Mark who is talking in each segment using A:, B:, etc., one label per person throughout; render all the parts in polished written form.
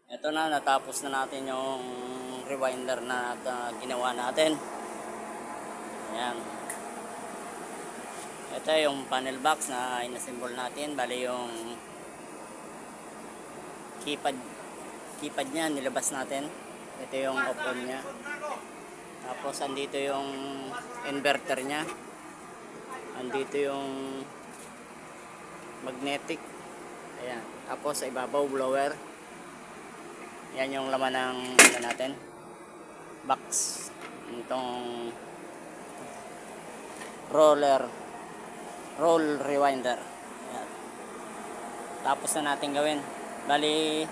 A: Ito na, natapos na natin yung rewinder na ginawa natin. Ayan. Ito yung panel box na inassemble natin. Bali yung keypad niya, nilabas natin. Ito yung off-on niya. Tapos andito yung inverter niya. Andito yung magnetic. Ayan. Tapos sa ibabaw, blower. Yan yung laman ng ano natin, box. Itong roll rewinder. Ayan. Tapos na natin gawin. Bali,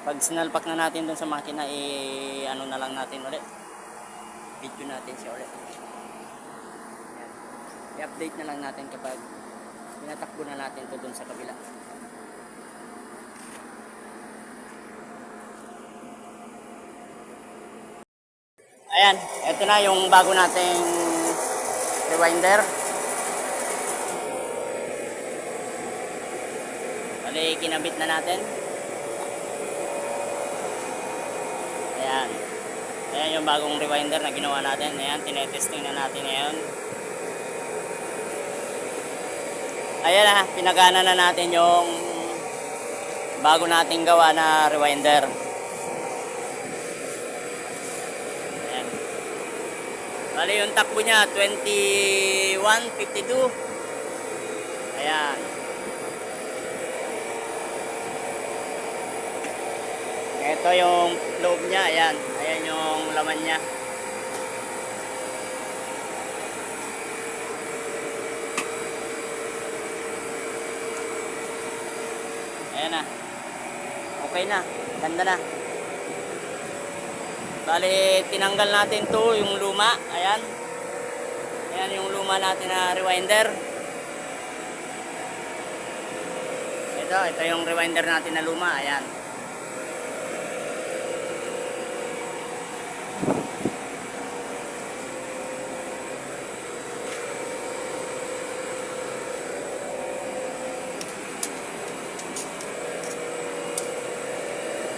A: pag sinalpak na natin dun sa makina, ano na lang natin ulit. Video natin siya ulit. Ayan. I-update na lang natin kapag pinatakbo na natin to dun sa kabila. Ayan, ito na yung bago nating rewinder. Bali, kinabit na natin. Ayan. Ayan yung bagong rewinder na ginawa natin. Ayan, tinetesting na natin ngayon. Ayan na, pinagana na natin yung bago nating gawa na rewinder. Bali yung takbo niya 21:52. Ayan. Ito yung loob niya, ayan. Ayan yung laman niya. Ayan na. Okay na, ganda na. Bali, tinanggal natin to yung luma. Ayan. Ayan yung luma natin na rewinder. Ito yung rewinder natin na luma. Ayan.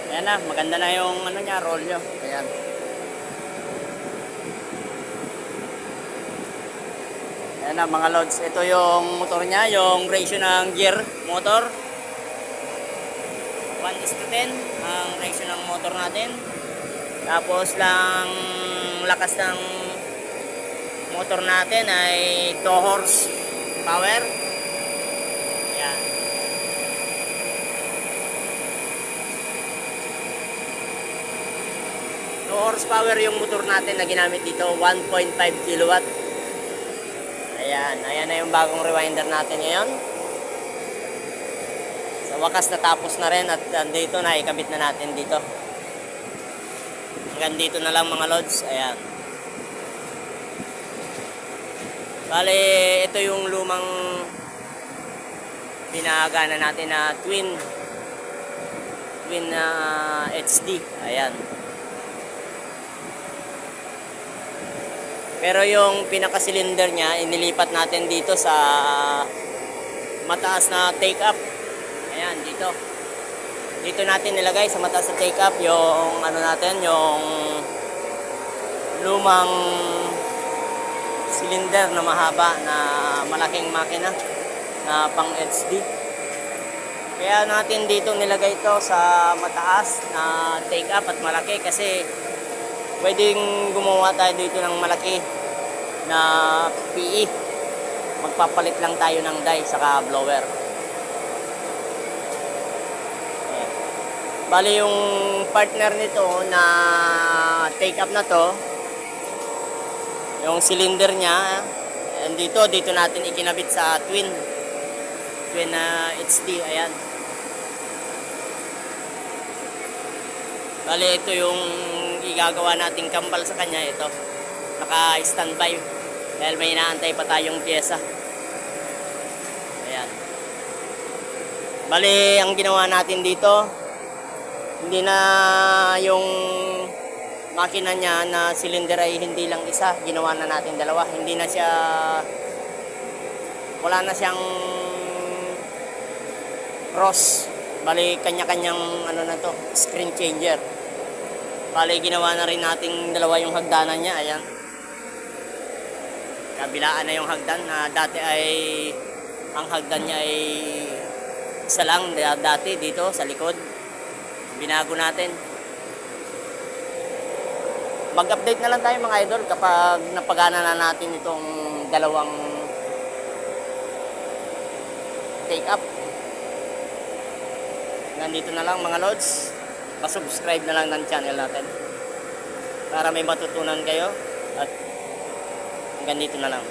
A: Ayan na, maganda na yung ano niya, roll nyo. Ayan. Ayan na mga lods, ito yung motor niya, yung ratio ng gear motor. 1:10 ang ratio ng motor natin. Tapos lang lakas ng motor natin ay 2 horse power. Ayan. Horsepower yung motor natin na ginamit dito, 1.5 kilowatt. Ayan, ayan na yung bagong rewinder natin ngayon. Sa wakas natapos na rin at dito na ikabit na natin dito. Hanggang dito na lang mga lods. Ayan. Bale, ito yung lumang pinagana natin na twin HD. Ayan. Pero yung pinaka-cylinder niya, inilipat natin dito sa mataas na take-up. Ayan, dito. Dito natin nilagay sa mataas na take-up yung ano natin, yung lumang cylinder na mahaba na malaking makina na pang HD. Kaya natin dito nilagay ito sa mataas na take-up at malaki kasi pwedeng gumawa tayo dito ng malaki na PE. Magpapalit lang tayo ng die saka blower. Ayan. Bali yung partner nito na take up na to, yung cylinder niya, dito natin ikinabit sa twin HD. Ayan. Bali ito yung igagawa nating kambal sa kanya. Ito naka-standby dahil may inaantay pa tayong pyesa. Ayan. Bali ang ginawa natin dito, hindi na yung makina niya na cylinder ay hindi lang isa, ginawa na natin dalawa. Hindi na siya, wala na siyang cross Bali, kanya-kanyang ano na to, screen changer. Bali, ginawa na rin nating dalawa yung hagdanan niya. Ayan. Kabilaan na yung hagdan na dati ay ang hagdan niya ay isa lang dati dito sa likod. Binago natin. Mag-update na lang tayo mga idol kapag napagana na natin itong dalawang take up. Nandito na lang mga lods. Pa-subscribe na lang ng channel natin para may matutunan kayo at ganito na lang.